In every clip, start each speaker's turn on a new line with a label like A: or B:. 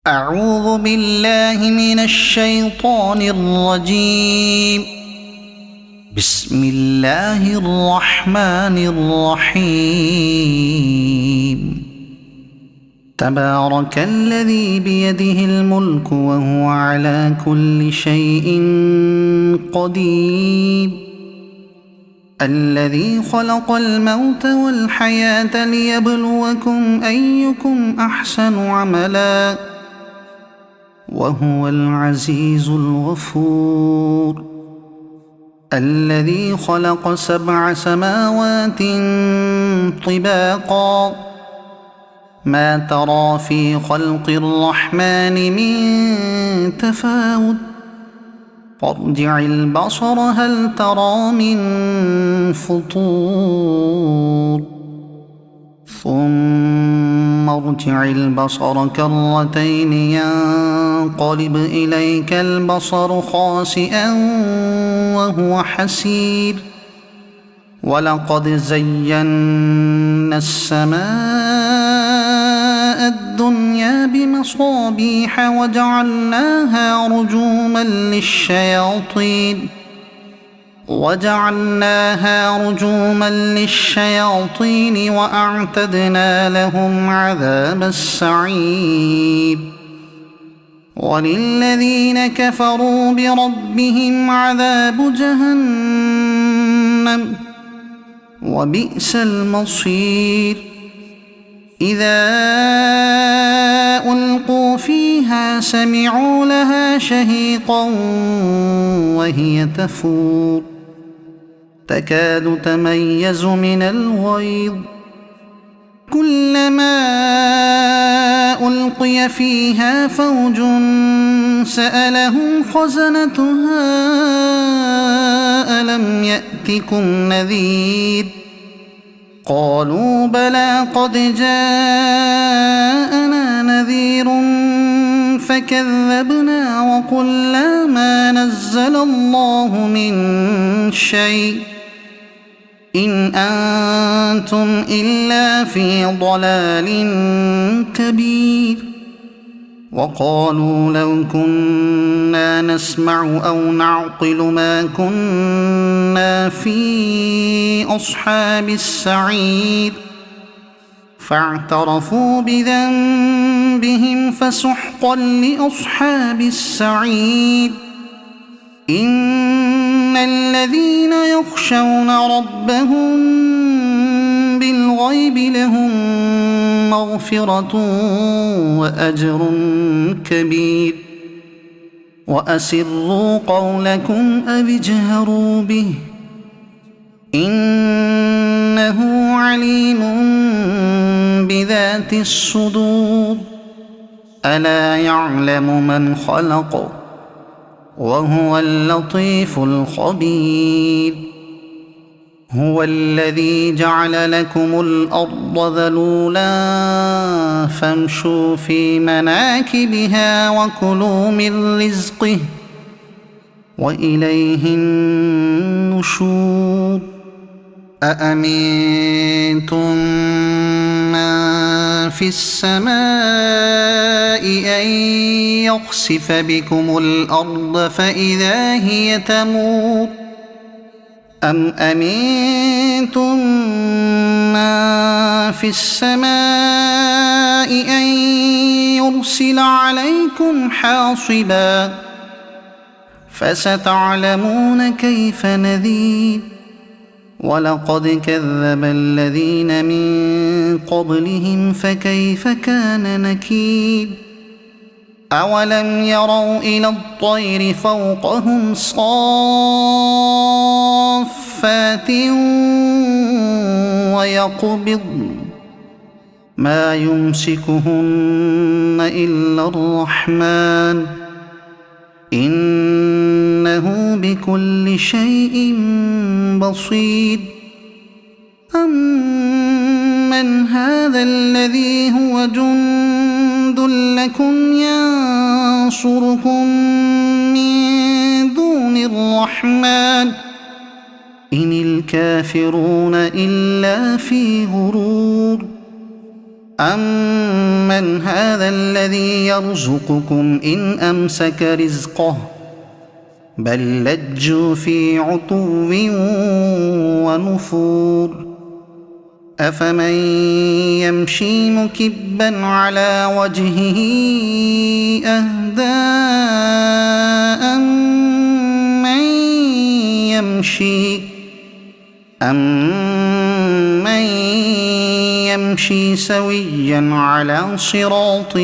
A: أعوذ بالله من الشيطان الرجيم. بسم الله الرحمن الرحيم. تبارك الذي بيده الملك وهو على كل شيء قدير. الذي خلق الموت والحياة ليبلوكم أيكم أحسن عملا وهو العزيز الغفور. الذي خلق 7 سماوات طباقا ما ترى في خلق الرحمن من تفاوت فارجع البصر هل ترى من فطور ثم ارجع البصر كرتين ينقلب إليك البصر خاسئا وهو حسير. ولقد زينا السماء الدنيا بمصابيح وجعلناها رجوما للشياطين وأعتدنا لهم عذاب السعير. وللذين كفروا بربهم عذاب جهنم وبئس المصير. إذا ألقوا فيها سمعوا لها شهيقا وهي تفور تكاد تميز من الغيظ. كلما ألقي فيها فوج سألهم خزنتها ألم يأتكم نذير قالوا بلى قد جاءنا نذير فكذبنا وقلنا ما نزل الله من شيء إن أنتم إلا في ضلال كبير. وقالوا لو كنا نسمع أو نعقل ما كنا في أصحاب السعير فاعترفوا بذنبهم فسحقا لأصحاب السعير. إن الذين يخشون ربهم بالغيب لهم مغفرة وأجر كبير. وأسروا قولكم أو اجهروا به إنه عليم بذات الصدور. ألا يعلم من خلق وهو اللطيف الخبير. هو الذي جعل لكم الأرض ذلولا فامشوا في مناكبها وكلوا من رزقه وإليه النشور. أأمنتم من في السماء أن يخسف بكم الأرض فإذا هي تمور أم أمنتم من في السماء أن يرسل عليكم حاصبا فستعلمون كيف نذير. ولقد كذب الذين من قبلهم فكيف كان نكير. أولم يروا إلى الطير فوقهم صافات ويقبضن ما يمسكهن إلا الرحمن إنه بكل شيء بصير. أمن هذا الذي هو جند لكم ينصركم من دون الرحمن إن الكافرون إلا في غرور. أمن من هذا الذي يرزقكم إن أمسك رزقه بل لجوا في عتو ونفور أفمن يمشي مكبا على وجهه أهدى أمن يمشي سويا على صراط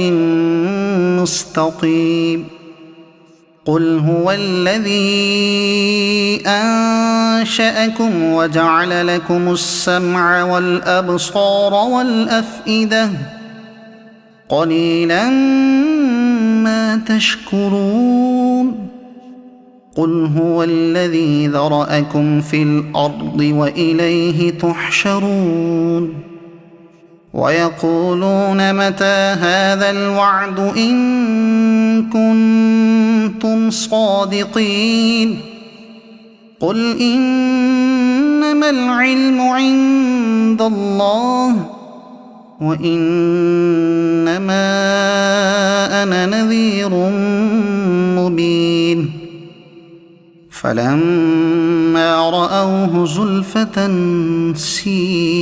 A: مستقيم قل هو الذي أنشأكم وجعل لكم السمع والأبصار والأفئدة قليلا ما تشكرون قل هو الذي ذرأكم في الأرض وإليه تحشرون ويقولون متى هذا الوعد إن كنتم صادقين قل إنما العلم عند الله وإنما أنا نذير مبين فلما رأوه زلفة سيئت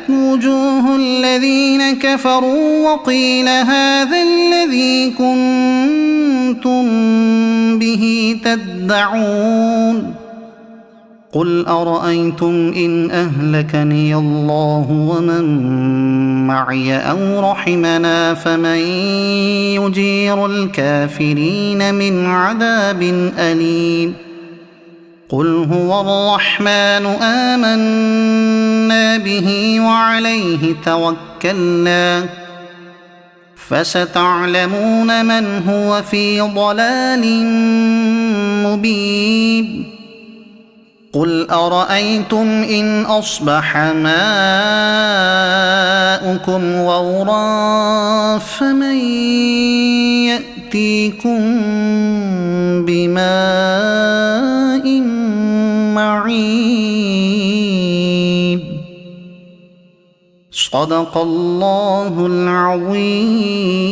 A: وجوه الذين كفروا وقيل هذا الذي كنتم به تدعون قل أرأيتم إن أهلكني الله ومن معي أو رحمنا فمن يجير الكافرين من عذاب أليم قل هو الرحمن آمنا به وعليه توكلنا فستعلمون من هو في ضلال مبين قل أرأيتم إن أصبح ماؤكم غورا فمن يأتيكم بماء معين صدق الله العظيم.